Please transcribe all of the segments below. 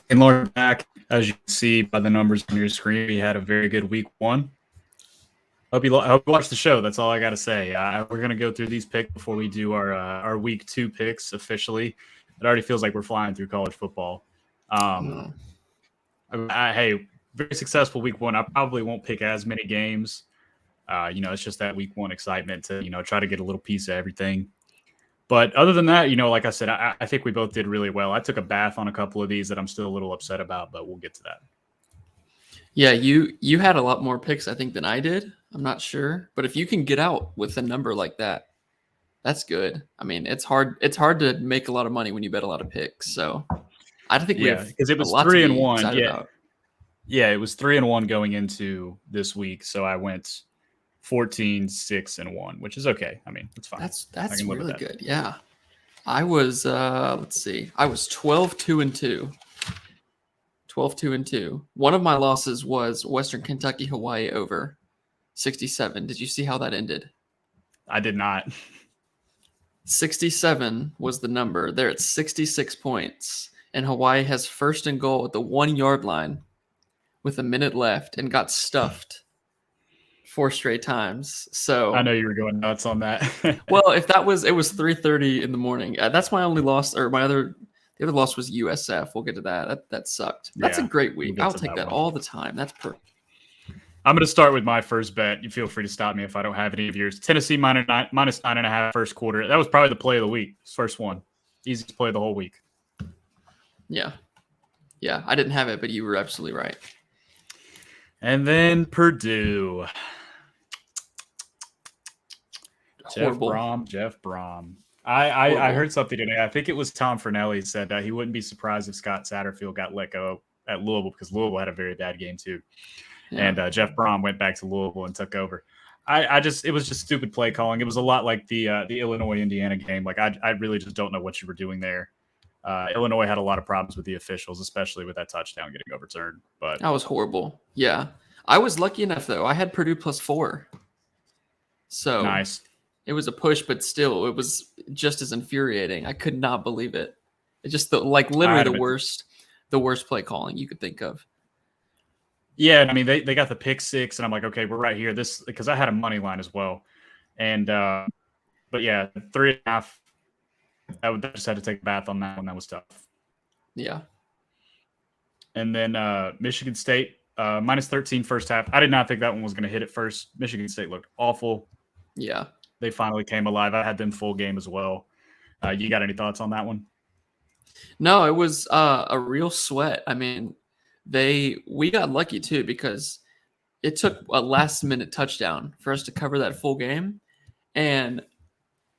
And Lauren back, as you can see by the numbers on your screen, we had a very good week one. Hope you watch the show. That's all I got to say. We're going to go through these picks before we do our week two picks officially. It already feels like we're flying through college football. Hey, very successful week one. I probably won't pick as many games. It's just that week one excitement to, try to get a little piece of everything. But other than that, like I said, I think we both did really well. I took a bath on a couple of these that I'm still a little upset about, but we'll get to that. Yeah, you had a lot more picks, I think, than I did. I'm not sure. But if you can get out with a number like that, that's good. I mean, it's hard to make a lot of money when you bet a lot of picks. So I think we have because it was a lot 3-1. excited about. Yeah, it was 3-1 going into this week. So I went 14-6-1, which is okay. I mean, it's fine. That's really good. Yeah. I was let's see. I was 12-2-2. 12-2-2. One of my losses was Western Kentucky Hawaii over 67. Did you see how that ended? I did not. 67 was the number. They're at 66 points. And Hawaii has first and goal at the 1 yard line with a minute left and got stuffed 4 straight times. So I know you were going nuts on that. Well, it was 3:30 in the morning. That's my only loss, or the other loss was USF. We'll get to that. That sucked. That's a great week. I'll take that all the time. That's perfect. I'm going to start with my first bet. You feel free to stop me if I don't have any of yours. Tennessee minus 9.5 first quarter. That was probably the play of the week. First one. Easiest play of the whole week. Yeah. Yeah, I didn't have it, but you were absolutely right. And then Purdue. Horrible. Jeff Brom. I heard something today. I think it was Tom Fornelli said that he wouldn't be surprised if Scott Satterfield got let go at Louisville because Louisville had a very bad game too. Yeah. And Jeff Brom went back to Louisville and took over. It was just stupid play calling. It was a lot like the Illinois-Indiana game. Like I really just don't know what you were doing there. Illinois had a lot of problems with the officials, especially with that touchdown getting overturned. But that was horrible. Yeah. I was lucky enough though. I had Purdue +4. So nice. It was a push, but still, it was just as infuriating. I could not believe it. It just literally the worst play calling you could think of. Yeah, I mean they got the pick six, and I'm like, okay, we're right here. This because I had a money line as well, and but yeah, 3.5. I just had to take a bath on that one. That was tough. Yeah. And then Michigan State minus 13 first half. I did not think that one was going to hit at first. Michigan State looked awful. Yeah. They finally came alive. I had them full game as well. You got any thoughts on that one? No, it was a real sweat. I mean, we got lucky too because it took a last-minute touchdown for us to cover that full game. And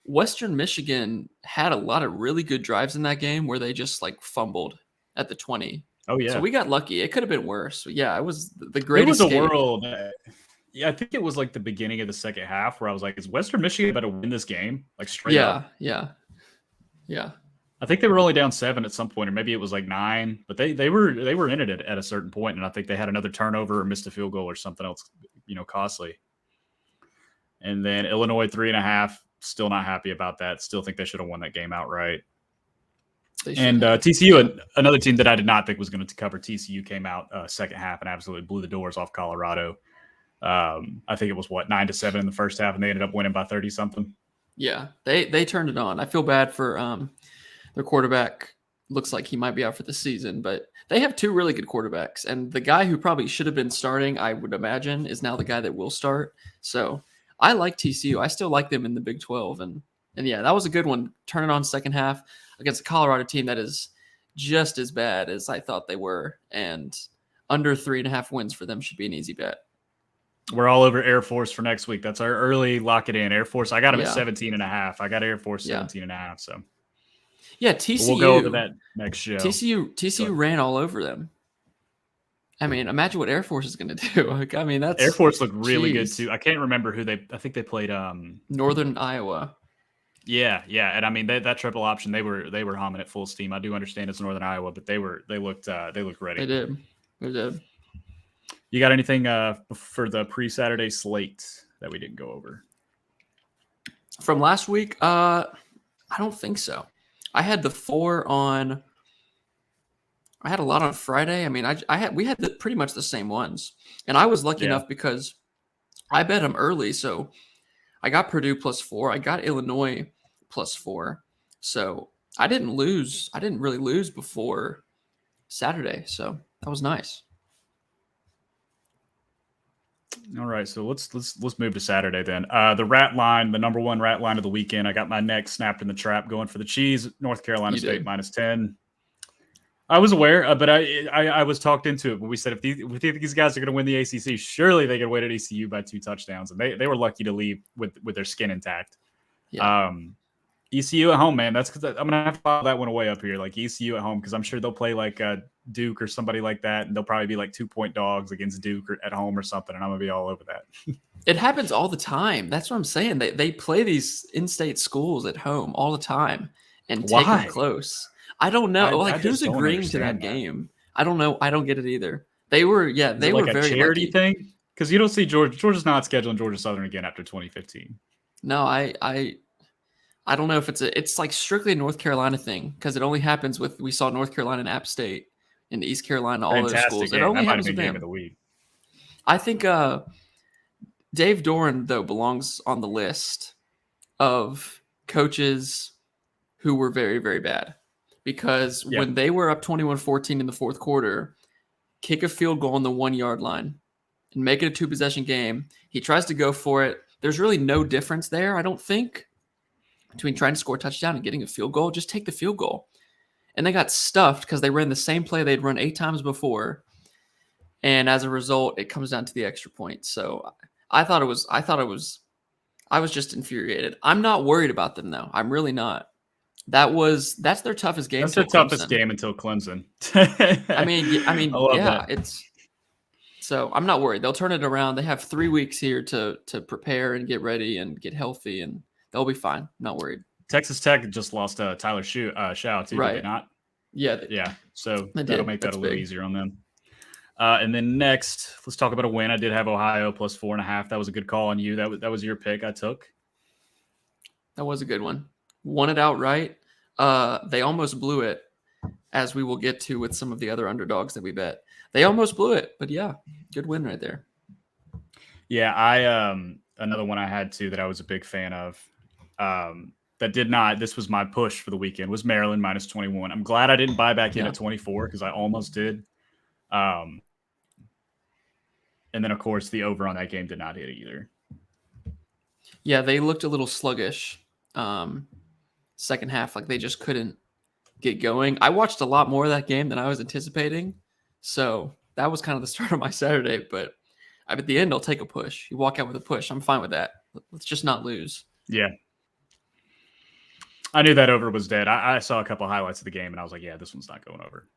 Western Michigan had a lot of really good drives in that game where they just fumbled at the 20. Oh, yeah. So we got lucky. It could have been worse. But yeah, it was the greatest. It was a world. Yeah, I think it was the beginning of the second half where I was like, is Western Michigan about to win this game? Straight up. Yeah. I think they were only down 7 at some point, or maybe it was 9, but they were in it at a certain point, and I think they had another turnover or missed a field goal or something else, costly. And then Illinois 3.5, still not happy about that. Still think they should have won that game outright. And TCU, another team that I did not think was going to cover, TCU came out second half and absolutely blew the doors off Colorado. I think it was 9-7 in the first half, and they ended up winning by 30 something. Yeah, they turned it on. I feel bad for their quarterback. Looks like he might be out for the season, but they have 2 really good quarterbacks, and the guy who probably should have been starting, I would imagine, is now the guy that will start. So I like TCU. I still like them in the Big 12, and yeah, that was a good one. Turn it on second half against a Colorado team that is just as bad as I thought they were, and under 3.5 wins for them should be an easy bet. We're all over Air Force for next week. That's our early lock it in. Air Force, I got them at 17.5. I got Air Force 17.5. So yeah, TCU. We'll go over that next show. TCU ran all over them. I mean, imagine what Air Force is going to do. I mean, that's Air Force looked really good too. I can't remember who I think they played. Northern Iowa. Yeah, and I mean that triple option, they were humming at full steam. I do understand it's Northern Iowa, but they looked ready. They did. You got anything for the pre-Saturday slate that we didn't go over? From last week? I don't think so. I had the 4 on I had a lot on Friday. I mean, we had pretty much the same ones, and I was lucky Yeah. enough because I bet them early. So I got Purdue +4. I got Illinois +4. So I didn't lose. I didn't really lose before Saturday. So that was nice. All right, so let's move to Saturday then. The rat line, the number one rat line of the weekend. I got my neck snapped in the trap, going for the cheese. North Carolina You State did. -10. I was aware, but I was talked into it. But we said if these guys are going to win the ACC, surely they could win at ECU by 2 touchdowns, and they were lucky to leave with their skin intact. Yeah. ECU at home, man. That's because I'm gonna have to file that one away up here, like ECU at home, because I'm sure they'll play like Duke or somebody like that, and they'll probably be like 2-point dogs against Duke or at home or something, and I'm gonna be all over that. It happens all the time. That's what I'm saying. They play these in-state schools at home all the time and take them Why? close. I don't know. I Like, who's just don't agreeing to that understand that. game? I don't know. I don't get it either. They were, yeah, Is they it were like a very charity lucky. thing? Because you don't see Georgia's not scheduling Georgia Southern again after 2015. No, I don't know if it's like strictly a North Carolina thing because it only happens with we saw North Carolina and App State and East Carolina, all those Fantastic schools. It game. only That might have happens been with game of them. the week. I think Dave Doran though belongs on the list of coaches who were very, very bad because Yeah. when they were up 21-14 in the fourth quarter, kick a field goal on the 1-yard line and make it a 2-possession game. He tries to go for it. There's really no difference there, I don't think, between trying to score a touchdown and getting a field goal. Just take the field goal. And they got stuffed because they ran the same play they'd run 8 times before. And as a result, it comes down to the extra point. So I was just infuriated. I'm not worried about them though. I'm really not. That's their toughest game That's their till toughest Clemson. game until Clemson. I mean, I love yeah, that. so I'm not worried. They'll turn it around. They have 3 weeks here to prepare and get ready and get healthy, and they'll be fine. I'm not worried. Texas Tech just lost Tyler Shaw too, did they Right. not? Yeah. Yeah, so They that'll did. make that That's a little big. easier on them. And then next, let's talk about a win. I did have Ohio +4.5. That was a good call on you. That was your pick. I took. That was a good one. Won it outright. They almost blew it, as we will get to with some of the other underdogs that we bet. They almost blew it, but yeah, good win right there. Yeah, I another one I had too that I was a big fan of. That did not. This was my push for the weekend. Was Maryland -21. I'm glad I didn't buy back in at 24 because I almost did. And then of course the over on that game did not hit either. Yeah, they looked a little sluggish. Second half, like they just couldn't get going. I watched a lot more of that game than I was anticipating, so that was kind of the start of my Saturday. But at the end, I'll take a push. You walk out with a push. I'm fine with that. Let's just not lose. Yeah. I knew that over was dead. I saw a couple highlights of the game and I was like, yeah, this one's not going over.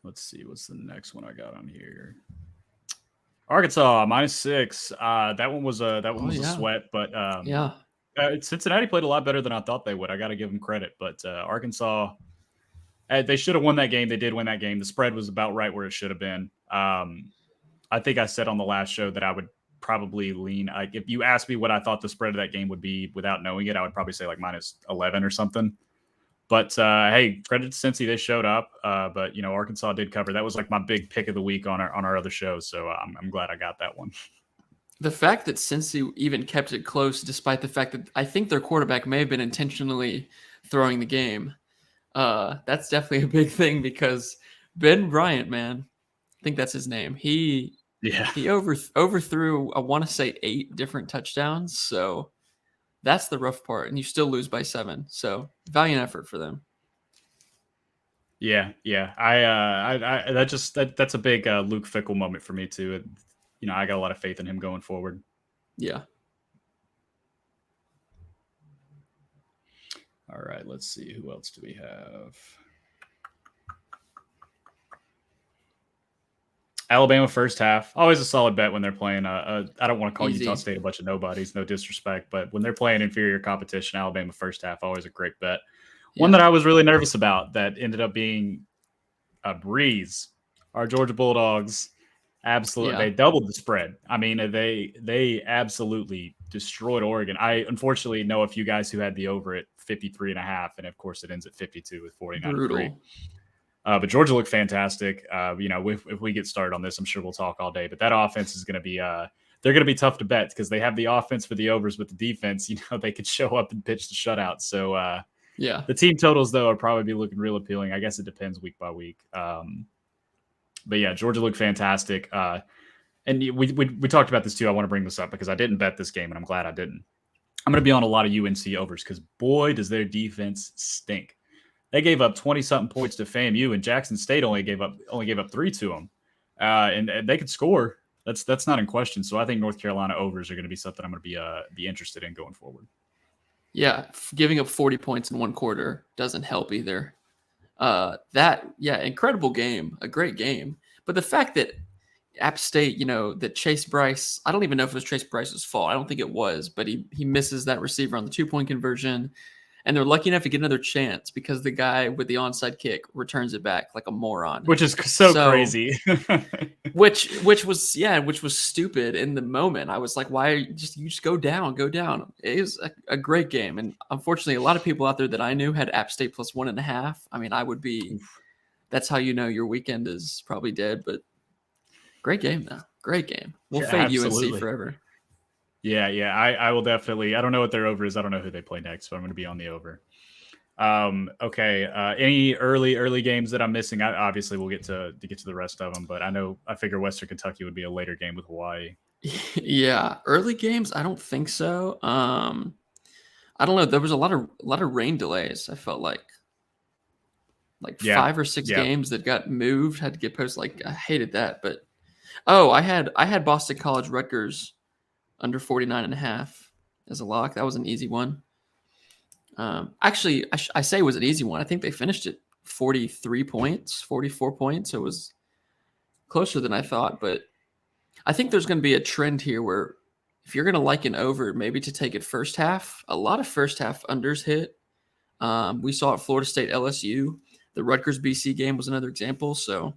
Let's see. What's the next one I got on here? Arkansas -6. That one was a sweat, but Yeah. Cincinnati played a lot better than I thought they would. I got to give them credit, but Arkansas, they should have won that game. They did win that game. The spread was about right where it should have been. I think I said on the last show that I would probably lean. Like if you asked me what I thought the spread of that game would be without knowing it, I would probably say like -11 or something. But hey, credit to Cincy, they showed up. But you know, Arkansas did cover. That was like my big pick of the week on our other show. So I'm glad I got that one. The fact that Cincy even kept it close, despite the fact that I think their quarterback may have been intentionally throwing the game, that's definitely a big thing because Ben Bryant, man, I think that's his name. He overthrew, I want to say 8 different touchdowns. So that's the rough part, and you still lose by 7. So valiant effort for them. Yeah. That's a big Luke Fickell moment for me too. You know, I got a lot of faith in him going forward. Yeah. All right, let's see. Who else do we have? Alabama first half. Always a solid bet when they're playing. I don't want to call Easy. Utah State a bunch of nobodies, no disrespect, but when they're playing inferior competition, Alabama first half, always a great bet. Yeah. One that I was really nervous about that ended up being a breeze. Our Georgia Bulldogs, absolutely, They doubled the spread. I mean, they absolutely destroyed Oregon. I unfortunately know a few guys who had the over at 53.5, and of course it ends at 52 with 49-3. Brutal. But Georgia looked fantastic. If we get started on this, I'm sure we'll talk all day. But that offense is going to be they're going to be tough to bet because they have the offense for the overs, but the defense, they could show up and pitch the shutout. So yeah, the team totals though are probably be looking real appealing. I guess it depends week by week. But yeah, Georgia looked fantastic. And we talked about this too. I want to bring this up because I didn't bet this game, and I'm glad I didn't. I'm going to be on a lot of UNC overs because boy, does their defense stink. They gave up 20-something points to FAMU, and Jackson State only gave up 3 to them, and they could score. That's not in question. So I think North Carolina overs are going to be something I'm going to be interested in going forward. Yeah, giving up 40 points in one quarter doesn't help either. Incredible game, a great game. But the fact that App State, that Chase Bryce, I don't even know if it was Chase Bryce's fault. I don't think it was, but he misses that receiver on the 2-point conversion. And they're lucky enough to get another chance because the guy with the onside kick returns it back like a moron. Which is so crazy. which was stupid in the moment. I was like, why you just go down. It was a great game. And unfortunately, a lot of people out there that I knew had App State plus 1.5. I mean, I would be, that's how your weekend is probably dead, but great game though. Great game. We'll fade absolutely. UNC forever. Yeah. I will definitely. I don't know what their over is. I don't know who they play next, but I'm going to be on the over. Okay. Any early games that I'm missing? Obviously, we'll get to the rest of them, but I figure Western Kentucky would be a later game with Hawaii. Yeah, early games. I don't think so. I don't know. There was a lot of rain delays. I felt like 5 or 6 games that got moved had to get posted. I hated that, but I had Boston College Rutgers under 49.5 as a lock. That was an easy one. Actually, I say it was an easy one. I think they finished at 43 points, 44 points. It was closer than I thought, but I think there's going to be a trend here where if you're going to like an over, maybe to take it first half. A lot of first half unders hit. We saw at Florida State LSU. The Rutgers BC game was another example. So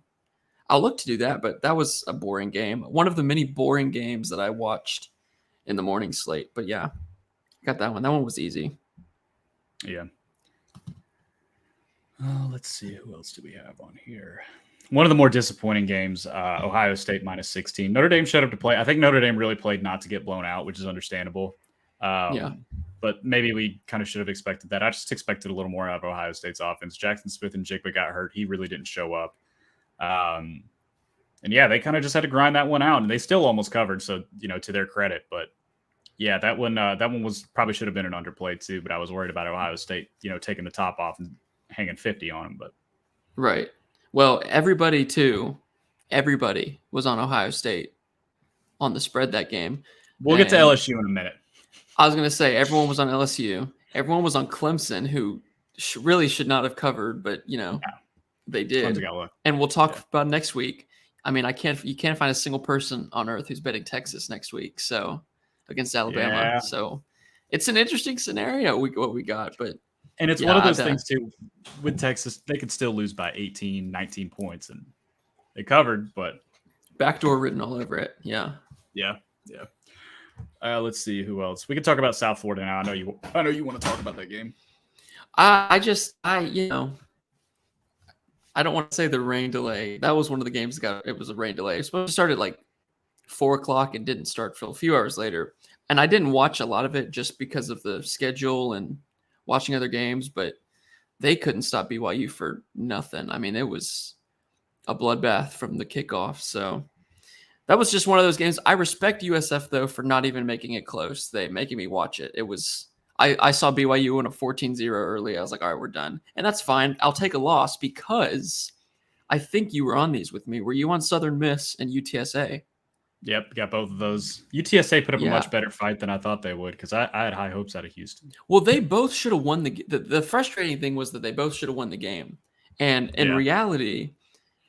I'll look to do that, but that was a boring game. One of the many boring games that I watched in the morning slate. But yeah, got that one. That one was easy. Yeah. Let's see. Who else do we have on here? One of the more disappointing games, Ohio State minus 16. Notre Dame showed up to play. I think Notre Dame really played not to get blown out, which is understandable. But maybe we kind of should have expected that. I just expected a little more out of Ohio State's offense. Jackson Smith and Jigba got hurt. He really didn't show up. And yeah, they kind of just had to grind that one out, and they still almost covered. So, to their credit, but yeah, that one was probably should have been an underplay too, but I was worried about Ohio State, taking the top off and hanging 50 on them, but right. Well, everybody was on Ohio State on the spread that game. We'll get to LSU in a minute. I was going to say, everyone was on LSU. Everyone was on Clemson, who really should not have covered, but they did. And we'll talk about next week. I mean, you can't find a single person on earth who's betting Texas next week. So against Alabama. Yeah. So it's an interesting scenario. What we got, but it's one of those things too with Texas, they could still lose by 18, 19 points and they covered, but backdoor written all over it. Yeah. Let's see who else. We can talk about South Florida now. I know you want to talk about that game. I don't want to say the rain delay. That was one of the games it was a rain delay. It was supposed to start at 4:00 and didn't start till a few hours later. And I didn't watch a lot of it just because of the schedule and watching other games, but they couldn't stop BYU for nothing. I mean, it was a bloodbath from the kickoff. So that was just one of those games. I respect USF though for not even making it close. They making me watch it. It was I saw BYU in a 14-0 early. I was like, all right, we're done. And that's fine. I'll take a loss because I think you were on these with me. Were you on Southern Miss and UTSA? Yep, got both of those. UTSA put up a much better fight than I thought they would because I had high hopes out of Houston. Well, they both should have won the frustrating thing was that they both should have won the game. And in reality,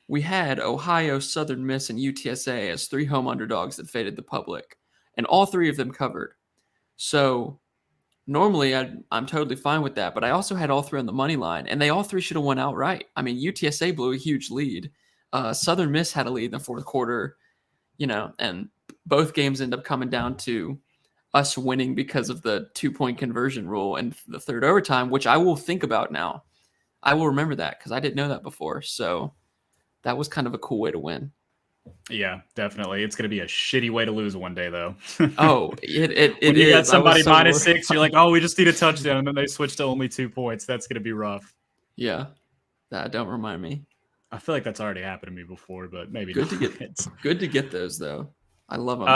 we had Ohio, Southern Miss, and UTSA as 3 home underdogs that faded the public. And all 3 of them covered. So normally I'm totally fine with that. But I also had all 3 on the money line. And they all 3 should have won outright. I mean, UTSA blew a huge lead. Southern Miss had a lead in the fourth quarter. And both games end up coming down to us winning because of the 2-point conversion rule and the third overtime, which I will think about now. I will remember that because I didn't know that before. So that was kind of a cool way to win. Yeah, definitely. It's going to be a shitty way to lose one day, though. Oh, it when you is. got somebody so -6, you're like, oh, we just need a touchdown, and then they switch to only 2 points. That's going to be rough. Yeah, that don't remind me. I feel like that's already happened to me before, but maybe good not. to get those though. I love them.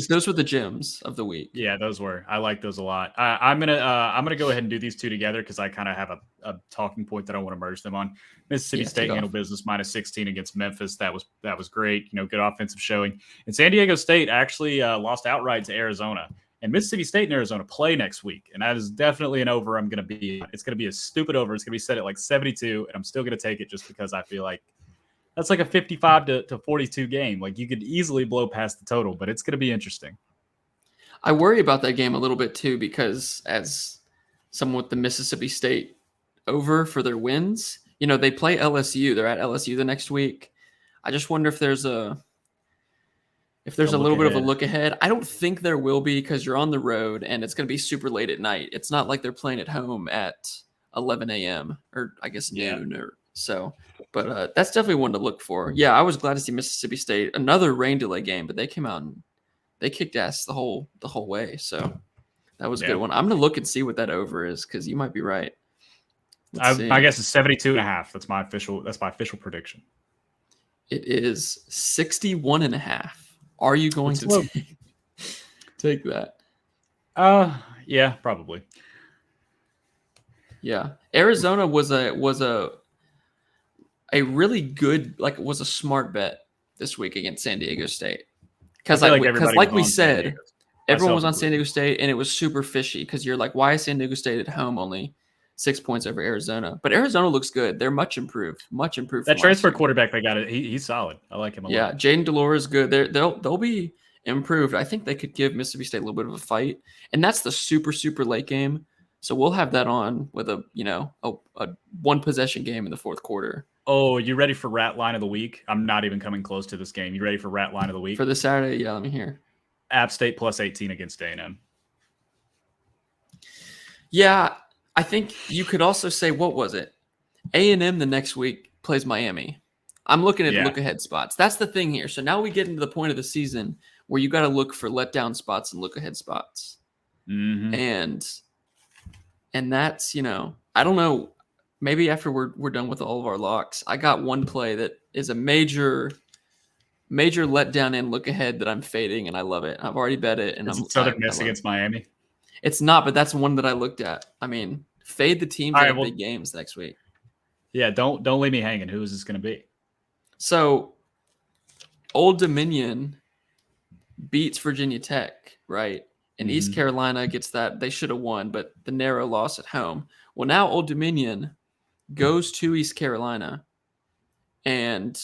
Those were the gems of the week. Yeah, those were. I like those a lot. I'm gonna go ahead and do these two together because I kind of have a talking point that I want to merge them on. Mississippi State handled business -16 against Memphis. That was great. Good offensive showing. And San Diego State actually lost outright to Arizona. And Mississippi State and Arizona play next week, and that is definitely an over. I'm gonna be. It's gonna be a stupid over. It's gonna be set at like 72, and I'm still gonna take it just because I feel like that's like a 55 to 42 game. Like you could easily blow past the total, but it's going to be interesting. I worry about that game a little bit too, because as someone with the Mississippi State over for their wins, they play LSU. They're at LSU the next week. I just wonder if there's a little bit of a look ahead. I don't think there will be because you're on the road and it's going to be super late at night. It's not like they're playing at home at 11 a.m. or I guess noon or so. But that's definitely one to look for. Yeah, I was glad to see Mississippi State, another rain delay game, but they came out and they kicked ass the whole way. So that was a good one. I'm gonna look and see what that over is because you might be right. I guess it's 72.5. That's my official prediction. It is 61.5. Are you going to take that? Yeah, probably. Yeah, Arizona was a really good, was a smart bet this week against San Diego State. Because like we said, everyone was on San Diego State, and it was super fishy because you're like, why is San Diego State at home only 6 points over Arizona? But Arizona looks good. They're much improved. That transfer quarterback they got, he's solid. I like him a lot. Yeah, Jaden Delora is good. They'll be improved. I think they could give Mississippi State a little bit of a fight, and that's the super, super late game. So we'll have that on with a one possession game in the fourth quarter. Oh, you ready for Rat Line of the Week? I'm not even coming close to this game. You ready for Rat Line of the Week? For this Saturday? Yeah, let me hear. App State +18 against A&M. Yeah, I think you could also say, what was it? A&M the next week plays Miami. I'm looking at look-ahead spots. That's the thing here. So now we get into the point of the season where you got to look for letdown spots and look-ahead spots. Mm-hmm. And that's, I don't know. Maybe after we're done with all of our locks, I got one play that is a major letdown and look ahead that I'm fading, and I love it. I've already bet it. And it's Southern Miss against Miami. It's not, but that's one that I looked at. I mean, fade the teams that have big games next week. Yeah, don't leave me hanging. Who is this going to be? So, Old Dominion beats Virginia Tech, right? And East Carolina gets that. They should have won, but the narrow loss at home. Well, now Old Dominion goes to East Carolina, and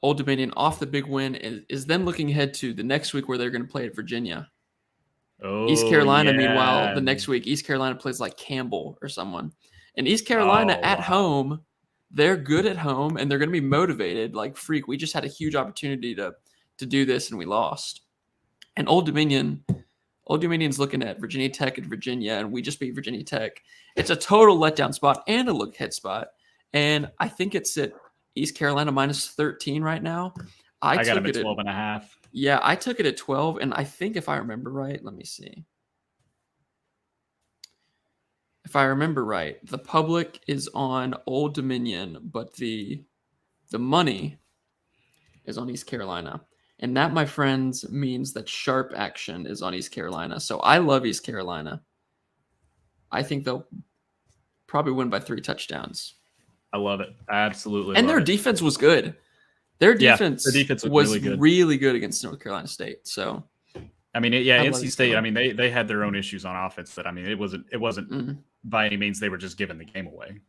Old Dominion off the big win is then looking ahead to the next week where they're going to play at Virginia. Oh, East Carolina, meanwhile, the next week, East Carolina plays like Campbell or someone. And East Carolina home, they're good at home, and they're going to be motivated like freak. We just had a huge opportunity to do this, and we lost. And Old Dominion's looking at Virginia Tech and Virginia, and we just beat Virginia Tech. It's a total letdown spot and a look ahead spot. And I think it's at East Carolina -13 right now. I got him at 12.5. Yeah, I took it at 12, and I think if I remember right, let me see. If I remember right, the public is on Old Dominion, but the money is on East Carolina. And that, my friends, means that sharp action is on East Carolina. So I love East Carolina. I think they'll probably win by 3 touchdowns. I love it. I absolutely and love their it. defense was good. Their defense was really good against North Carolina State. So, I mean, NC State. I mean, they had their own issues on offense. That I mean, it wasn't by any means they were just giving the game away.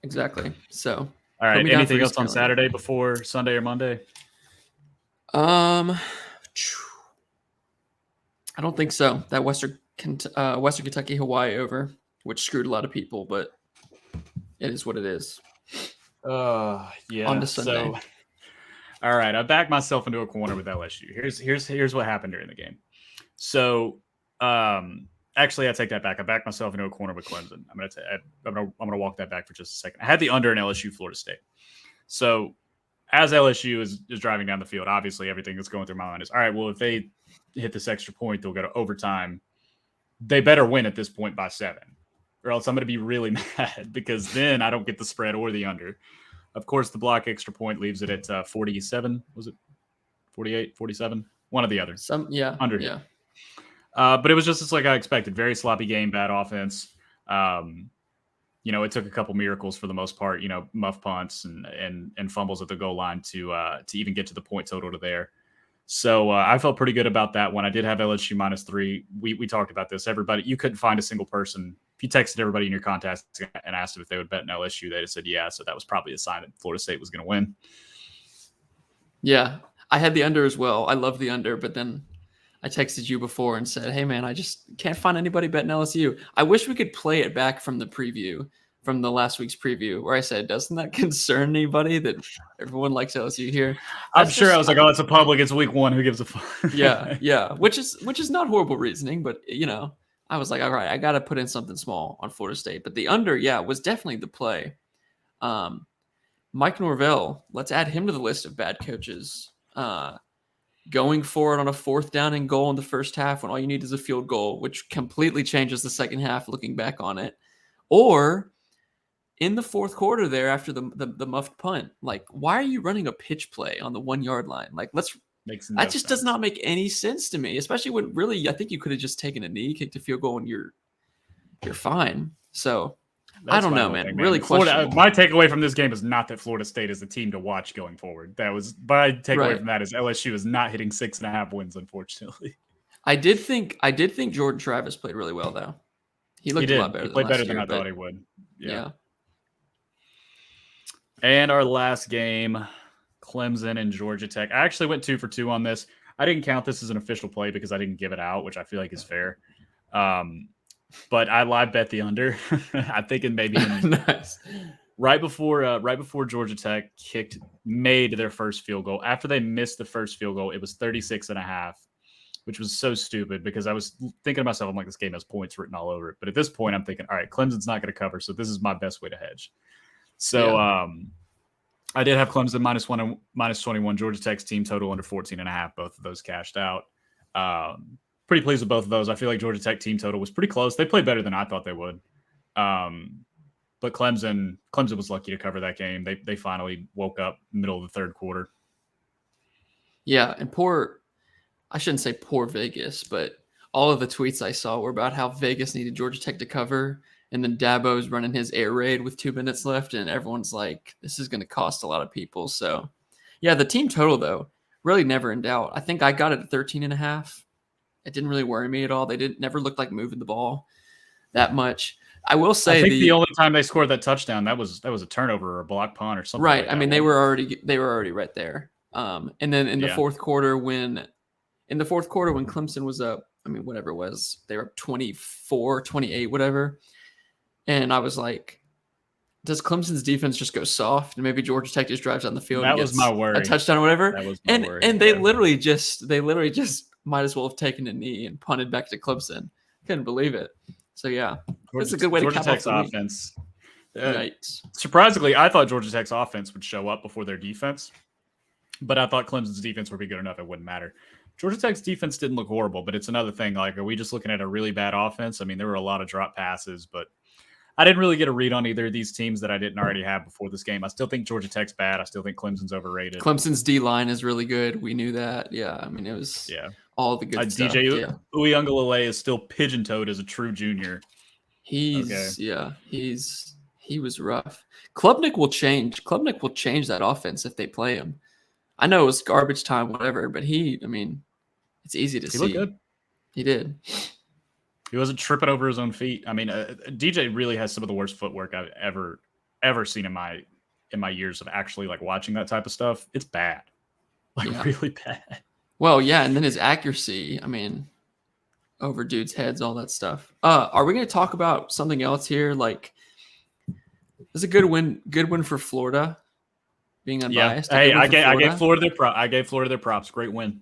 Exactly. So, all right. Anything else on Saturday before Sunday or Monday? I don't think so. That Western Kentucky Hawaii over, which screwed a lot of people, but it is what it is. Yeah. On to Sunday. So, all right, I backed myself into a corner with LSU. Here's what happened during the game. So Actually, I take that back. I backed myself into a corner with Clemson. I'm gonna walk that back for just a second. I had the under in LSU Florida State. So as LSU is driving down the field, obviously everything that's going through my mind is, all right, well, if they hit this extra point, they'll go to overtime. They better win at this point by 7, or else I'm going to be really mad because then I don't get the spread or the under. Of course, the block extra point leaves it at 47. Was it 48, 47? One or the other. Under. Yeah. But it was just like I expected. Very sloppy game, bad offense. It took a couple miracles for the most part, muff punts and fumbles at the goal line to even get to the point total to there. So I felt pretty good about that one. I did have LSU -3. We talked about this. Everybody, you couldn't find a single person. If you texted everybody in your contacts and asked them if they would bet in LSU, they just said yeah. So that was probably a sign that Florida State was going to win. Yeah, I had the under as well. I love the under, but then I texted you before and said, hey, man, I just can't find anybody betting LSU. I wish we could play it back from the preview, from the last week's preview, where I said, doesn't that concern anybody that everyone likes LSU here? I'm sure I was like, oh, it's a public. It's week 1. Who gives a fuck? Yeah. Which is not horrible reasoning, but, I was like, all right, I got to put in something small on Florida State. But the under, was definitely the play. Mike Norvell, let's add him to the list of bad coaches. Going for it on a 4th down and goal in the first half when all you need is a field goal, which completely changes the second half looking back on it. Or in the 4th quarter there after the muffed punt, like, why are you running a pitch play on the 1 yard line? Like, that just does not make any sense to me, especially when really I think you could have just taken a knee, kicked a field goal, and you're fine. So I don't know, man. Really questionable. My takeaway from this game is not that Florida State is the team to watch going forward. That was my takeaway from that is LSU is not hitting 6.5 wins, unfortunately. I did think Jordan Travis played really well, though. He looked a lot better. He played better than I thought he would. Yeah. And our last game, Clemson and Georgia Tech. I actually went 2 for 2 on this. I didn't count this as an official play because I didn't give it out, which I feel like is fair. But I live bet the under. I'm thinking maybe nice. right before Georgia Tech made their first field goal. After they missed the first field goal, it was 36.5, which was so stupid because I was thinking to myself, I'm like, this game has points written all over it. But at this point, I'm thinking, all right, Clemson's not going to cover, so this is my best way to hedge. So I did have Clemson -1 and -21. Georgia Tech's team total under 14.5. Both of those cashed out. Pretty pleased with both of those. I feel like Georgia Tech team total was pretty close. They played better than I thought they would. But Clemson was lucky to cover that game. They finally woke up middle of the 3rd quarter. Yeah, and I shouldn't say poor Vegas, but all of the tweets I saw were about how Vegas needed Georgia Tech to cover, and then Dabo's running his air raid with 2 minutes left, and everyone's like, this is going to cost a lot of people. So, yeah, the team total, though, really never in doubt. I think I got it at 13.5. It didn't really worry me at all. They never looked like moving the ball that much. I will say, I think the only time they scored that touchdown, that was a turnover or a block punt or something. Right. Like I mean, they were already right there. And then in the 4th quarter when Clemson was up, I mean, whatever it was, they were up 24, 28, whatever. And I was like, does Clemson's defense just go soft and maybe Georgia Tech just drives down the field? That was my worry. A touchdown or whatever. That was my worry. And they literally just might as well have taken a knee and punted back to Clemson. Couldn't believe it. So yeah, that's a good way to cap off the offense. Right. Surprisingly, I thought Georgia Tech's offense would show up before their defense, but I thought Clemson's defense would be good enough it wouldn't matter. Georgia Tech's defense didn't look horrible, but it's another thing. Like, are we just looking at a really bad offense? I mean, there were a lot of drop passes, but I didn't really get a read on either of these teams that I didn't already have before this game. I still think Georgia Tech's bad. I still think Clemson's overrated. Clemson's D-line is really good. We knew that. Yeah, I mean, it was all the good stuff. DJ Uiagalelei is still pigeon-toed as a true junior. He was rough. Klubnik will change. Klubnik will change that offense if they play him. I know it was garbage time, whatever, but it's easy to see. He looked good. He did. He wasn't tripping over his own feet. I mean, DJ really has some of the worst footwork I've ever seen in my years of actually like watching that type of stuff. It's bad, really bad. Well, yeah, and then his accuracy. I mean, over dudes' heads, all that stuff. Are we going to talk about something else here? Like, it's a good win for Florida. Being unbiased. Yeah. Hey, I gave Florida their props. Great win.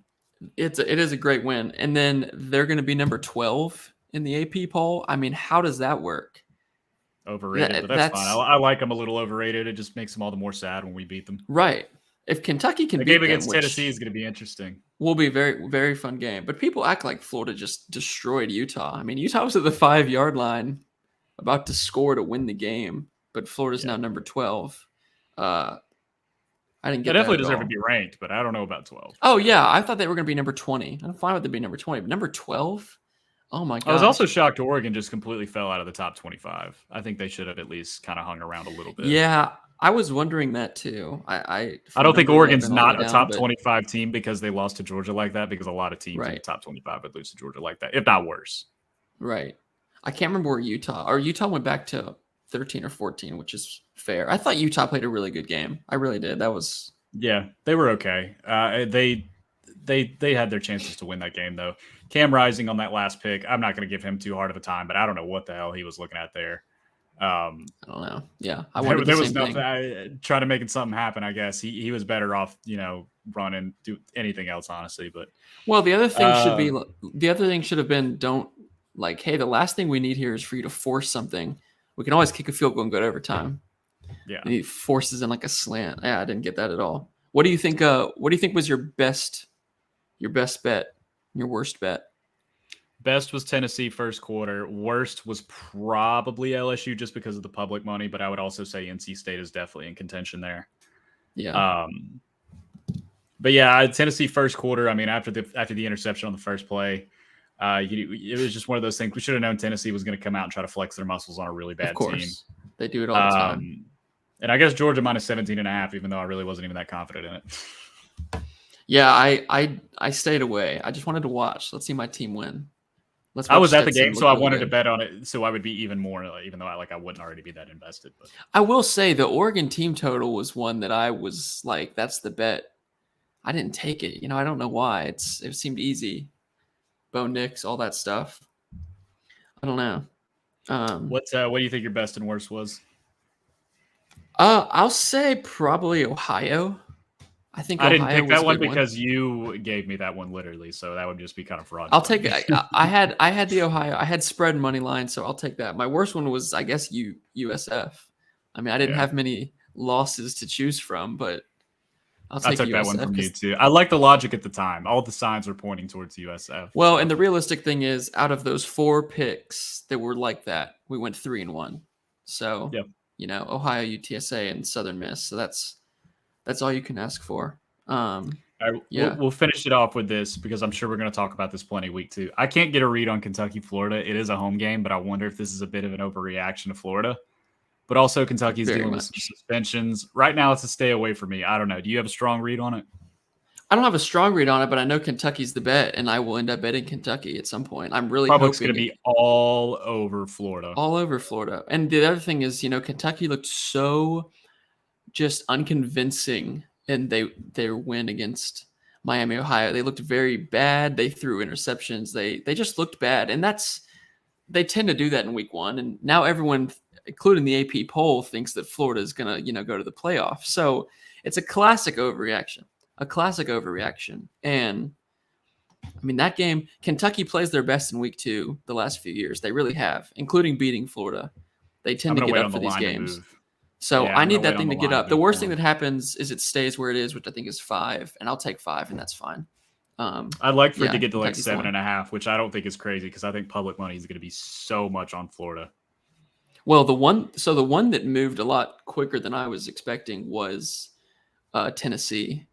it is a great win. And then they're going to be number 12 in the AP poll. I mean, how does that work? Overrated, but that's fine. That's I like them a little overrated. It just makes them all the more sad when we beat them. right. If Kentucky can The beat game them, against which Tennessee is going to be interesting. will be a very, very fun game. But people act like Florida just destroyed Utah. I mean, Utah was at the 5-yard line about to score to win the game, but Florida's now number 12. I didn't They get that definitely at deserve all. to be ranked, but I don't know about 12. Oh, yeah. I thought they were going to be number 20. I'm fine with them being number 20, but number 12? Oh, my God. I was also shocked Oregon just completely fell out of the top 25. I think they should have at least kind of hung around a little bit. Yeah, I was wondering that too. I don't think number Oregon's 11 all the way not a down, top but 25 team because they lost to Georgia like that, because a lot of teams in the right, top 25 would lose to Georgia like that, if not worse. right. I can't remember where Utah went back to 13 or 14, which is fair. I thought Utah played a really good game. I really did. That was Yeah, they were okay. They had their chances to win that game though. Cam Rising on that last pick, I'm not going to give him too hard of a time, but I don't know what the hell he was looking at there. I don't know. Yeah, I wanted there the was same nothing. thing. Trying to make something happen. I guess he was better off, running, do anything else, honestly. But Well, the other thing should have been don't like, hey, the last thing we need here is for you to force something. We can always kick a field goal and go to overtime. yeah, And he forces in like a slant. Yeah, I didn't get that at all. What do you think? What do you think was your best bet, your worst bet? best was Tennessee first quarter. Worst was probably LSU just because of the public money, but I would also say NC State is definitely in contention there. Yeah. But yeah, Tennessee first quarter. I mean, after the interception on the first play, it was just one of those things. We should have known Tennessee was going to come out and try to flex their muscles on a really bad Of course. team. They do it all the time. And I guess Georgia minus 17.5, even though I really wasn't even that confident in it. Yeah, I stayed away. I just wanted to watch. Let's see my team win. I was at the Stetson game, look so I really wanted good. to bet on it, so I would be even more, even though I wouldn't already be that invested. But I will say the Oregon team total was one that I was like, that's the bet. I didn't take it. I don't know why. It seemed easy. Bo Nix, all that stuff. I don't know. what do you think your best and worst was? I'll say probably Ohio. I think I didn't Ohio pick was that a one good because you gave me that one literally, so that would just be kind of fraudulent. I'll take it. I had the Ohio. I had spread money line, so I'll take that. My worst one was, I guess, USF. I mean, I didn't have many losses to choose from, but I'll take took USF. that one from you too. I like the logic at the time. All the signs were pointing towards USF. Well, and the realistic thing is, out of those 4 picks that were like that, we went 3-1. So, Ohio, UTSA, and Southern Miss. So that's all you can ask for. We'll finish it off with this because I'm sure we're going to talk about this plenty week 2. I can't get a read on Kentucky, Florida. It is a home game, but I wonder if this is a bit of an overreaction to Florida. But also Kentucky's dealing with some suspensions. Right now, it's a stay away for me. I don't know. Do you have a strong read on it? I don't have a strong read on it, but I know Kentucky's the bet, and I will end up betting Kentucky at some point. I'm really Public's hoping going to be all over Florida. All over Florida. And the other thing is, Kentucky looked so just unconvincing in their win against Miami, Ohio. They looked very bad. They threw interceptions. They just looked bad. And they tend to do that in week 1. And now everyone, including the AP poll, thinks that Florida is going to, go to the playoffs. So it's a classic overreaction. And I mean, that game, Kentucky plays their best in week 2 the last few years. They really have, including beating Florida. They tend to get up for these games. So I need that thing to get up. The worst thing that happens is it stays where it is, which I think is 5, and I'll take 5, and that's fine. I'd like for it to get to like 7.5, which I don't think is crazy because I think public money is going to be so much on Florida. Well, the one that moved a lot quicker than I was expecting was Tennessee.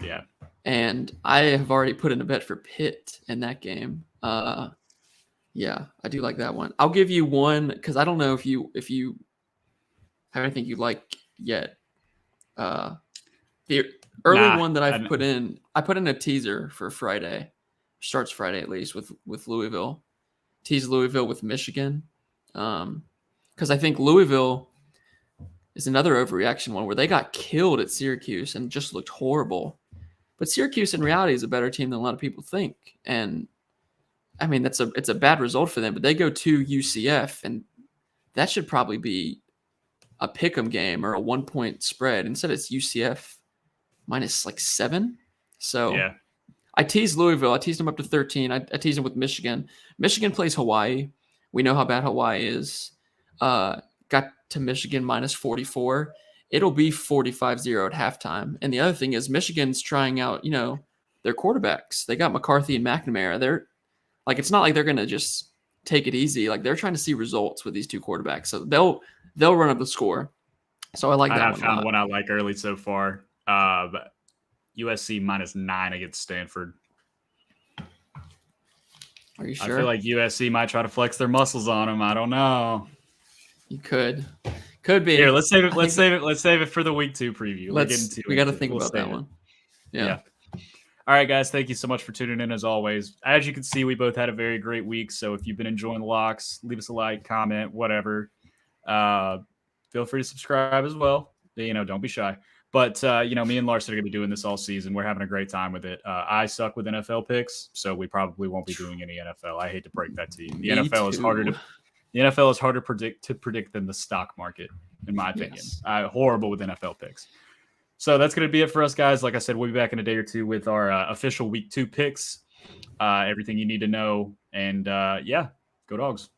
Yeah. And I have already put in a bet for Pitt in that game. Yeah, I do like that one. I'll give you one because I don't know if you have anything you like yet. The early one that I've put in, I put in a teaser for Friday. Starts Friday at least with Louisville. Tease Louisville with Michigan. Because I think Louisville is another overreaction one where they got killed at Syracuse and just looked horrible. But Syracuse in reality is a better team than a lot of people think. And I mean, it's a bad result for them, but they go to UCF and that should probably be a pick'em game or a 1-point spread. Instead it's UCF minus like 7. So yeah. I teased Louisville. I teased them up to 13. I teased them with Michigan. Michigan plays Hawaii. We know how bad Hawaii is. Got to Michigan minus 44. It'll be 45-0 at halftime. And the other thing is Michigan's trying out, their quarterbacks. They got McCarthy and McNamara. They're like, it's not like they're going to just take it easy. Like, they're trying to see results with these two quarterbacks. So they'll run up the score. So I like that one. I have found one I like early so far. But USC -9 against Stanford. Are you sure? I feel like USC might try to flex their muscles on them. I don't know. You could be. Here, let's save it. Let's save it for the week 2 preview. We got to think about that one. Yeah. All right, guys. Thank you so much for tuning in as always. As you can see, we both had a very great week. So if you've been enjoying the locks, leave us a like, comment, whatever. Feel free to subscribe as well. Don't be shy. But, me and Larson are going to be doing this all season. We're having a great time with it. I suck with NFL picks, so we probably won't be doing any NFL. I hate to break that to you. The NFL is harder to predict than the stock market, in my opinion. Yes. Horrible with NFL picks. So that's going to be it for us, guys. Like I said, we'll be back in a day or two with our official week 2 picks, everything you need to know. And, go Dogs.